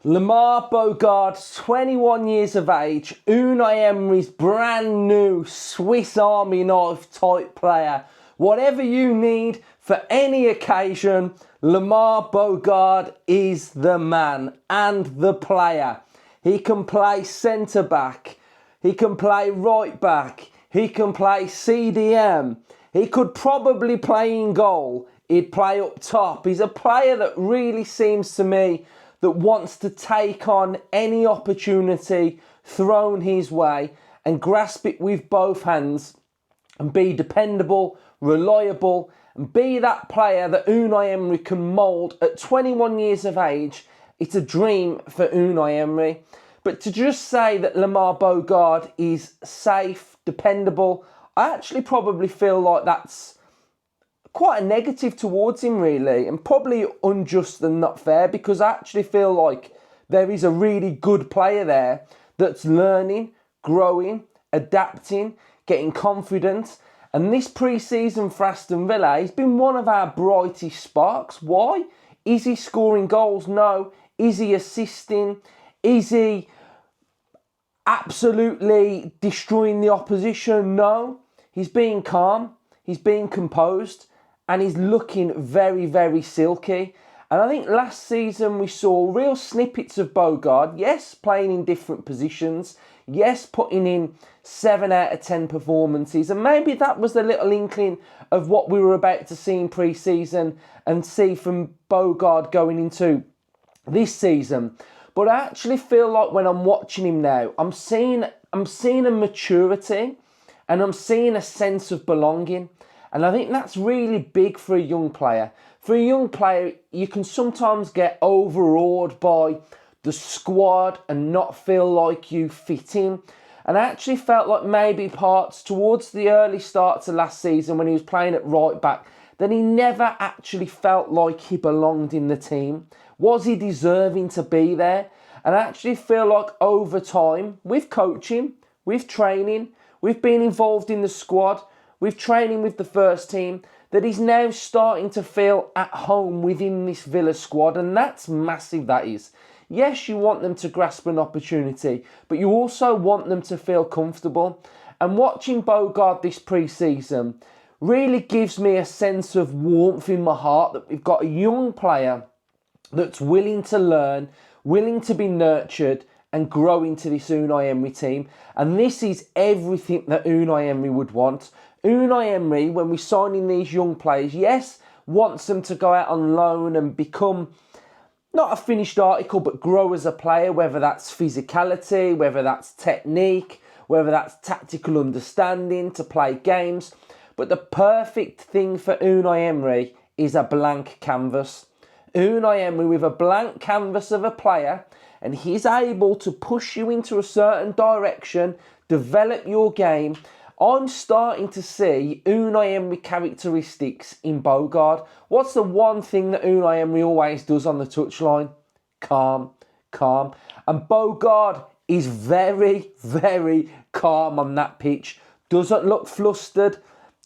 Lamare Bogarde, 21 years of age, Unai Emery's brand new Swiss Army knife type player. Whatever you need for any occasion, Lamare Bogarde is the man and the player. He can play centre back, he can play right back, he can play CDM, he could probably play in goal, he'd play up top. He's a player that really seems to me that wants to take on any opportunity thrown his way and grasp it with both hands and be dependable, reliable, and be that player that Unai Emery can mould at 21 years of age. It's a dream for Unai Emery. But to just say that Lamare Bogarde is safe, dependable, I actually probably feel like that's quite a negative towards him, really, and probably unjust and not fair, because I actually feel like there is a really good player there that's learning, growing, adapting, getting confident. And this pre-season for Aston Villa, he's been one of our brightest sparks. Why? Is he scoring goals? No. Is he assisting? Is he absolutely destroying the opposition? No. He's being calm, he's being composed, and he's looking very, very silky. And I think last season we saw real snippets of Bogarde. Yes, playing in different positions. Yes, putting in 7 out of 10 performances. And maybe that was the little inkling of what we were about to see in pre-season and see from Bogarde going into this season. But I actually feel like when I'm watching him now, I'm seeing a maturity and I'm seeing a sense of belonging. And I think that's really big for a young player. For a young player, you can sometimes get overawed by the squad and not feel like you fit in. And I actually felt like maybe parts towards the early starts of last season when he was playing at right back, that he never actually felt like he belonged in the team. Was he deserving to be there? And I actually feel like over time, with coaching, with training, with being involved in the squad, with training with the first team, that he's now starting to feel at home within this Villa squad, and that's massive, that is. Yes, you want them to grasp an opportunity, but you also want them to feel comfortable. And watching Bogarde this pre-season really gives me a sense of warmth in my heart that we've got a young player that's willing to learn, willing to be nurtured, and grow into this Unai Emery team. And this is everything that Unai Emery would want. Unai Emery, when we're signing these young players, yes, wants them to go out on loan and become not a finished article, but grow as a player, whether that's physicality, whether that's technique, whether that's tactical understanding to play games. But the perfect thing for Unai Emery is a blank canvas. Unai Emery with a blank canvas of a player, and he's able to push you into a certain direction, develop your game. I'm starting to see Unai Emery characteristics in Bogarde. What's the one thing that Unai Emery always does on the touchline? Calm, calm. And Bogarde is very, very calm on that pitch. Doesn't look flustered.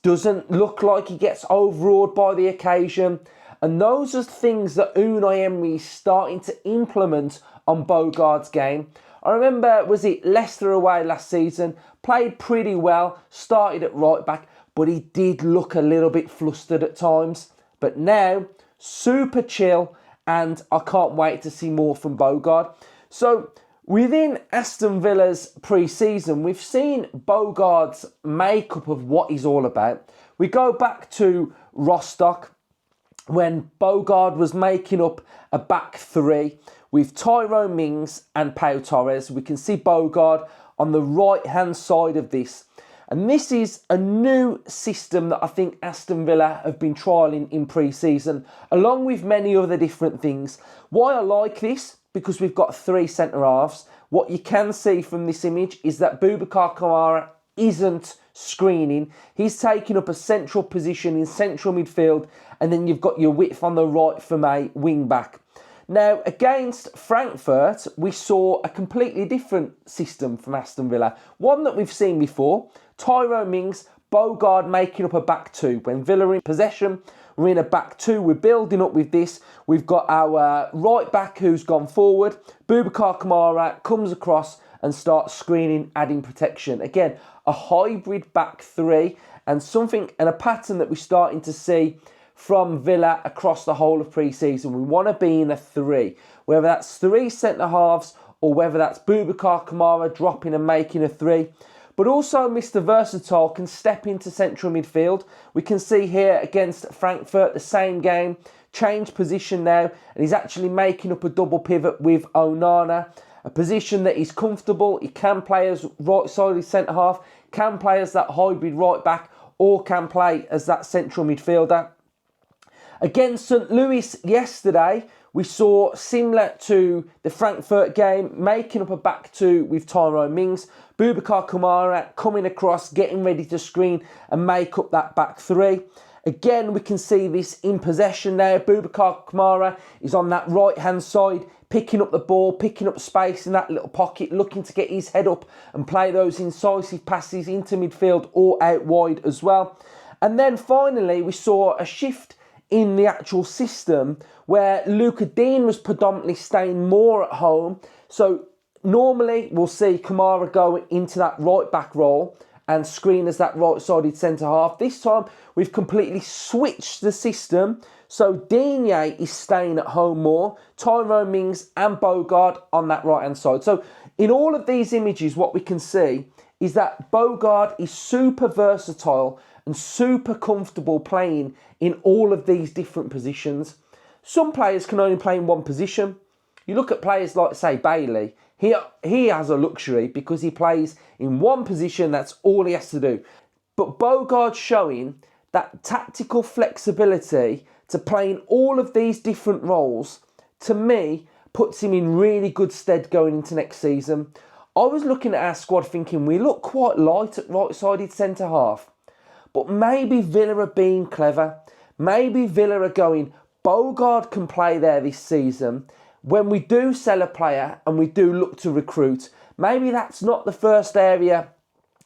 Doesn't look like he gets overawed by the occasion. And those are things that Unai Emery is starting to implement on Bogarde's game. I remember, was it Leicester away last season? Played pretty well, started at right back, but he did look a little bit flustered at times. But now, super chill, and I can't wait to see more from Bogarde. So, within Aston Villa's pre-season, we've seen Bogarde's makeup of what he's all about. We go back to Rostock, when Bogarde was making up a back three with Tyrone Mings and Pau Torres. We can see Bogarde on the right-hand side of this. And this is a new system that I think Aston Villa have been trialling in pre-season, along with many other different things. Why I like this? Because we've got 3 centre-halves. What you can see from this image is that Boubacar Kamara isn't screening. He's taking up a central position in central midfield, and then you've got your width on the right from a wing-back. Now, against Frankfurt, we saw a completely different system from Aston Villa. One that we've seen before, Tyrone Mings, Bogarde making up a back two. When Villa are in possession, We're in a back two. We're building up with this. We've got our right back who's gone forward. Boubacar Kamara comes across and starts screening, adding protection. Again, a hybrid back three and a pattern that we're starting to see from Villa across the whole of pre-season. We want to be in a three, whether that's three centre-halves or whether that's Boubacar Kamara dropping and making a three. But also Mr. Versatile can step into central midfield. We can see here against Frankfurt, the same game, change position now, and he's actually making up a double pivot with Onana, a position that he's comfortable. He can play as right-sided centre-half, can play as that hybrid right-back, or can play as that central midfielder. Against St. Louis yesterday, we saw, similar to the Frankfurt game, making up a back two with Tyrone Mings, Boubacar Kamara coming across, getting ready to screen and make up that back three. Again, we can see this in possession now. Boubacar Kamara is on that right-hand side, picking up the ball, picking up space in that little pocket, looking to get his head up and play those incisive passes into midfield or out wide as well. And then finally, we saw a shift in the actual system where Luca Dean was predominantly staying more at home. So normally we'll see Kamara go into that right back role and screen as that right-sided centre-half. This time we've completely switched the system. So Digne is staying at home more, Tyrone Mings and Bogarde on that right-hand side. So in all of these images, what we can see is that Bogarde is super versatile and super comfortable playing in all of these different positions. Some players can only play in one position. You look at players like, say, Bailey. He has a luxury because he plays in one position. That's all he has to do. But Bogarde's showing that tactical flexibility to play in all of these different roles, to me, puts him in really good stead going into next season. I was looking at our squad thinking we look quite light at right-sided centre-half. But maybe Villa are being clever. Maybe Villa are going, Bogarde can play there this season. When we do sell a player and we do look to recruit, maybe that's not the first area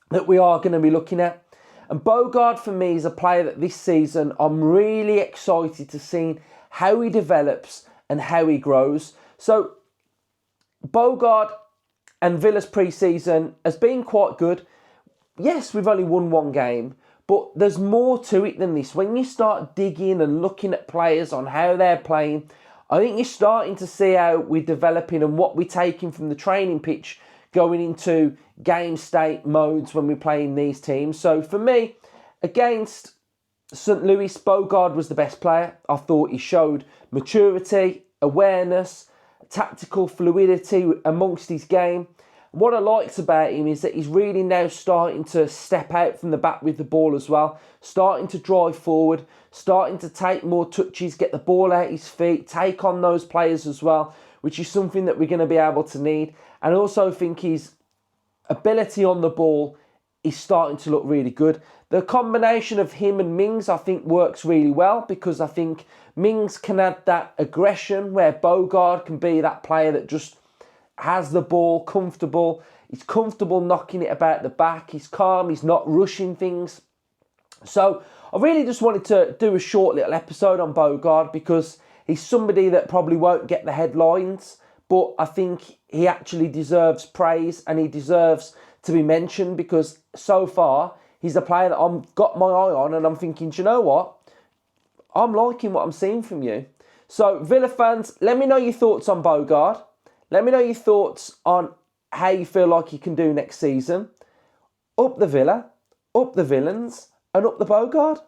that we are going to be looking at. And Bogarde for me is a player that this season I'm really excited to see how he develops and how he grows. So Bogarde and Villa's pre-season has been quite good. Yes, we've only won one game, but there's more to it than this. When you start digging and looking at players on how they're playing, I think you're starting to see how we're developing and what we're taking from the training pitch going into game state modes when we're playing these teams. So for me, against St. Louis, Bogarde was the best player. I thought he showed maturity, awareness, tactical fluidity amongst his game. What I liked about him is that he's really now starting to step out from the back with the ball as well, starting to drive forward, starting to take more touches, get the ball out his feet, take on those players as well, which is something that we're going to be able to need. And I also think his ability on the ball is starting to look really good. The combination of him and Mings, I think, works really well because I think Mings can add that aggression where Bogarde can be that player that just has the ball, comfortable. He's comfortable knocking it about the back. He's calm. He's not rushing things. So I really just wanted to do a short little episode on Bogarde because he's somebody that probably won't get the headlines, but I think he actually deserves praise and he deserves to be mentioned because so far he's a player that I've got my eye on and I'm thinking, do you know what? I'm liking what I'm seeing from you. So Villa fans, let me know your thoughts on Bogarde. Let me know your thoughts on how you feel like you can do next season. Up the Villa, up the Villans, and up the Bogarde.